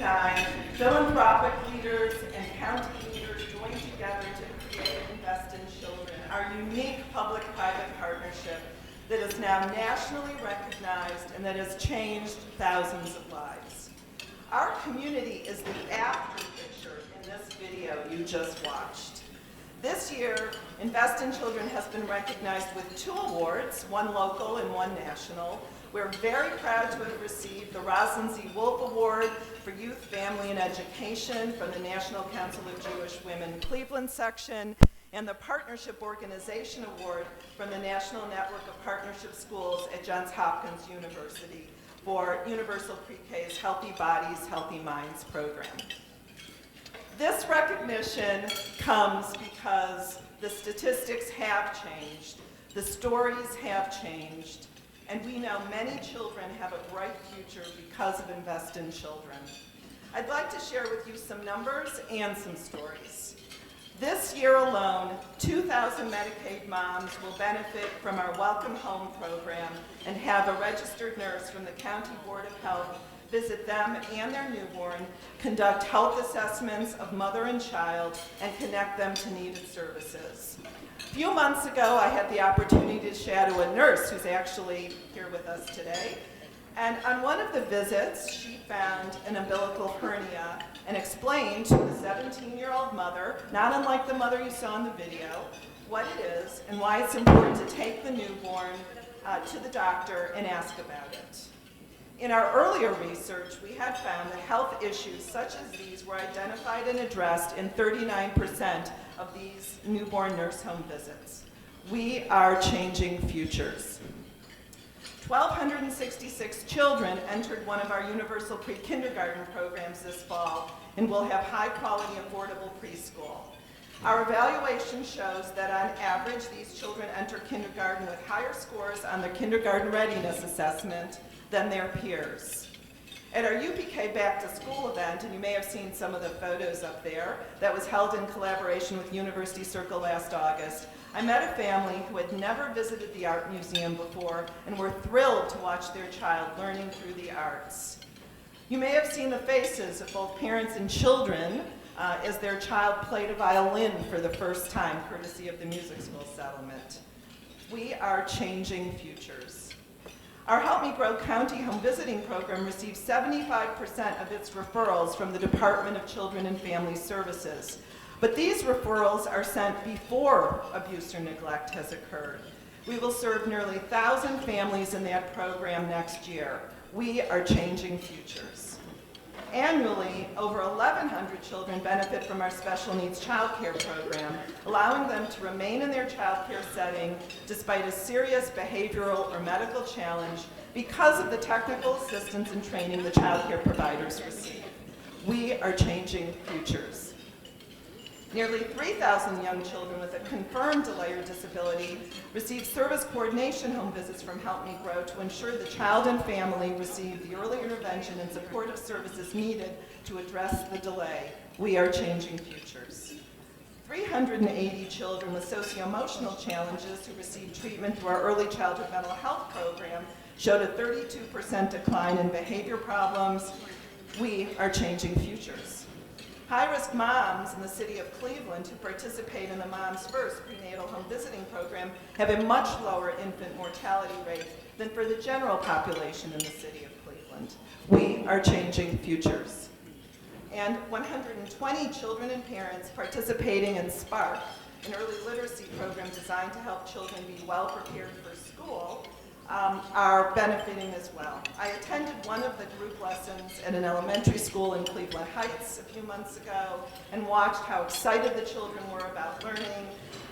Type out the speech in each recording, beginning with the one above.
1989, philanthropic leaders and county leaders joined together to create Invest in Children, our unique public-private partnership that is now nationally recognized and that has changed thousands of lives. Our community is the after picture in this video you just watched. This year, Invest in Children has been recognized with 2 awards, one local and one national. We're very proud to have received the Roslyn Z. Wolf Award for Youth, Family, and Education from the National Council of Jewish Women Cleveland section, and the Partnership Organization Award from the National Network of Partnership Schools at Johns Hopkins University for Universal Pre-K's Healthy Bodies, Healthy Minds program. This recognition comes because the statistics have changed, the stories have changed, and we know many children have a bright future because of Invest in Children. I'd like to share with you some numbers and some stories. This year alone, 2,000 Medicaid moms will benefit from our Welcome Home program and have a registered nurse from the County Board of Health visit them and their newborn, conduct health assessments of mother and child, and connect them to needed services. A few months ago, I had the opportunity to shadow a nurse who's actually here with us today. And on one of the visits, she found an umbilical hernia and explained to the 17-year-old mother, not unlike the mother you saw in the video, what it is and why it's important to take the newborn to the doctor and ask about it. In our earlier research, we had found that health issues such as these were identified and addressed in 39% of these newborn nurse home visits. We are changing futures. 1,266 children entered one of our universal pre-kindergarten programs this fall and will have high-quality, affordable preschool. Our evaluation shows that on average, these children enter kindergarten with higher scores on their kindergarten readiness assessment than their peers. At our UPK Back to School event, and you may have seen some of the photos up there, that was held in collaboration with University Circle last August, I met a family who had never visited the art museum before and were thrilled to watch their child learning through the arts. You may have seen the faces of both parents and children as their child played a violin for the first time, courtesy of the music school settlement. We are changing futures. Our Help Me Grow County Home Visiting Program receives 75% of its referrals from the Department of Children and Family Services. But these referrals are sent before abuse or neglect has occurred. We will serve nearly 1,000 families in that program next year. We are changing futures. Annually, over 1,100 children benefit from our special needs child care program, allowing them to remain in their child care setting despite a serious behavioral or medical challenge because of the technical assistance and training the child care providers receive. We are changing futures. Nearly 3,000 young children with a confirmed delay or disability receive service coordination home visits from Help Me Grow to ensure the child and family receive the early intervention and supportive services needed to address the delay. We are changing futures. 380 children with socio-emotional challenges who received treatment through our early childhood mental health program showed a 32% decline in behavior problems. We are changing futures. High-risk moms in the city of Cleveland who participate in the Moms First prenatal home visiting program have a much lower infant mortality rate than for the general population in the city of Cleveland. We are changing futures. And 120 children and parents participating in SPARK, an early literacy program designed to help children be well prepared for school, are benefiting as well. I attended one of the group lessons at an elementary school in Cleveland Heights a few months ago and watched how excited the children were about learning,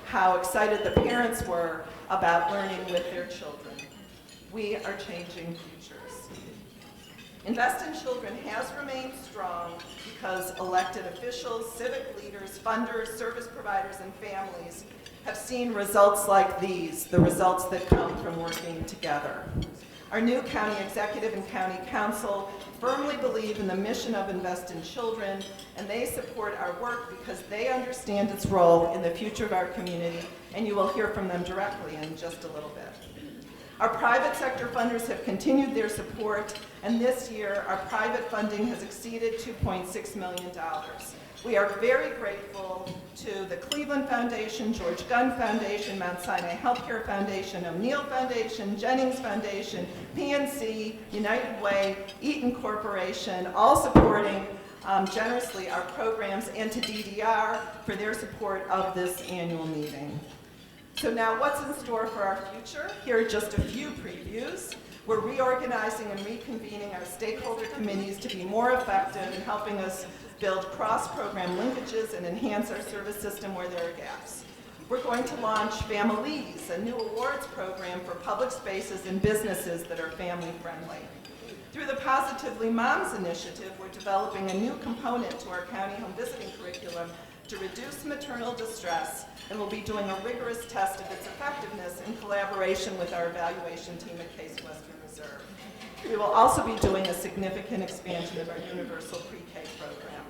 how excited the parents were about learning with their children. We are changing futures. Invest in Children has remained strong because elected officials, civic leaders, funders, service providers, and families have seen results like these, the results that come from working together. Our new county executive and county council firmly believe in the mission of Invest in Children, and they support our work because they understand its role in the future of our community, and you will hear from them directly in just a little bit. Our private sector funders have continued their support, and this year our private funding has exceeded $2.6 million. We are very grateful to the Cleveland Foundation, George Gunn Foundation, Mount Sinai Healthcare Foundation, O'Neill Foundation, Jennings Foundation, PNC, United Way, Eaton Corporation, all supporting generously our programs, and to DDR for their support of this annual meeting. So now what's in store for our future? Here are just a few previews. We're reorganizing and reconvening our stakeholder committees to be more effective in helping us build cross-program linkages and enhance our service system where there are gaps. We're going to launch Families, a new awards program for public spaces and businesses that are family-friendly. Through the Positively Moms initiative, we're developing a new component to our county home visiting curriculum to reduce maternal distress, and we'll be doing a rigorous test of its effectiveness in collaboration with our evaluation team at Case Western Reserve. We will also be doing a significant expansion of our universal pre-K program.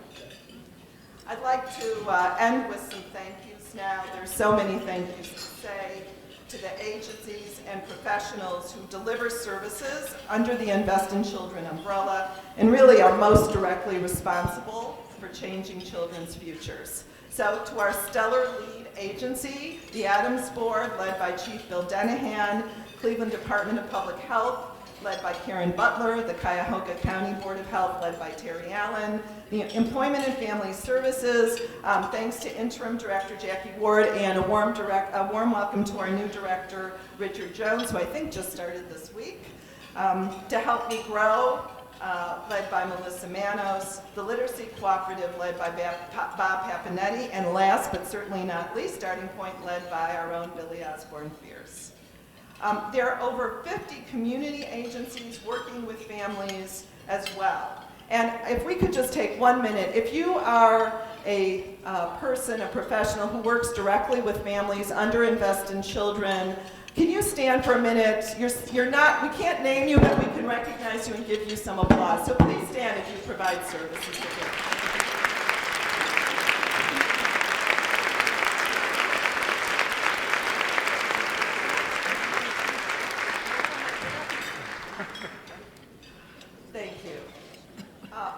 I'd like to end with some thank yous now. There's so many thank yous to say to the agencies and professionals who deliver services under the Invest in Children umbrella and really are most directly responsible for changing children's futures. So to our stellar lead agency, the Adams Board, led by Chief Bill Denahan, Cleveland Department of Public Health, led by Karen Butler, the Cuyahoga County Board of Health, led by Terry Allen, the Employment and Family Services, thanks to Interim Director Jackie Ward, and a warm welcome to our new director, Richard Jones, who I think just started this week. To help me grow, led by Melissa Manos, the Literacy Cooperative, led by Bob Papanetti, and last but certainly not least, Starting Point, led by our own Billy Osborne-Fierce. There are over 50 community agencies working with families as well. And if we could just take 1 minute, if you are a person, a professional who works directly with families under Invest in Children, can you stand for a minute? You're not, we can't name you, but we can recognize you and give you some applause. So please stand if you provide services to families. Thank you.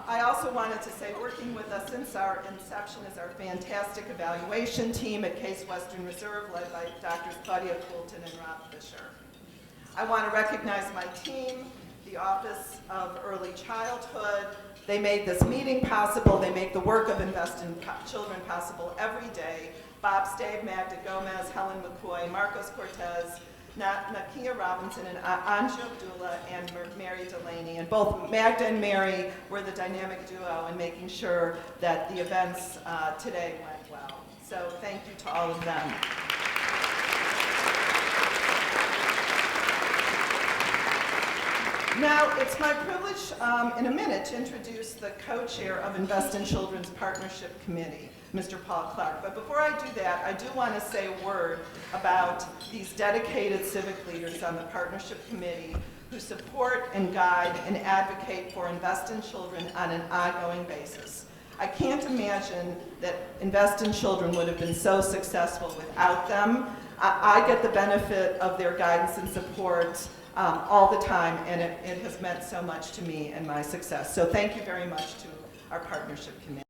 I also wanted to say, working with us since our inception is our fantastic evaluation team at Case Western Reserve, led by Drs. Claudia Coulton and Rob Fisher. I want to recognize my team, the Office of Early Childhood. They made this meeting possible. They make the work of Invest in Children possible every day. Bob Stave, Magda Gomez, Helen McCoy, Marcos Cortez, Nakia Robinson, and Anju Abdullah, and Mary Delaney. And both Magda and Mary were the dynamic duo in making sure that the events today went well. So thank you to all of them. Now, it's my privilege in a minute to introduce the co-chair of Invest in Children's Partnership Committee, Mr. Paul Clark. But before I do that, I do want to say a word about these dedicated civic leaders on the Partnership Committee who support and guide and advocate for Invest in Children on an ongoing basis. I can't imagine that Invest in Children would have been so successful without them. I get the benefit of their guidance and support all the time, and it has meant so much to me and my success. So thank you very much to our Partnership Committee.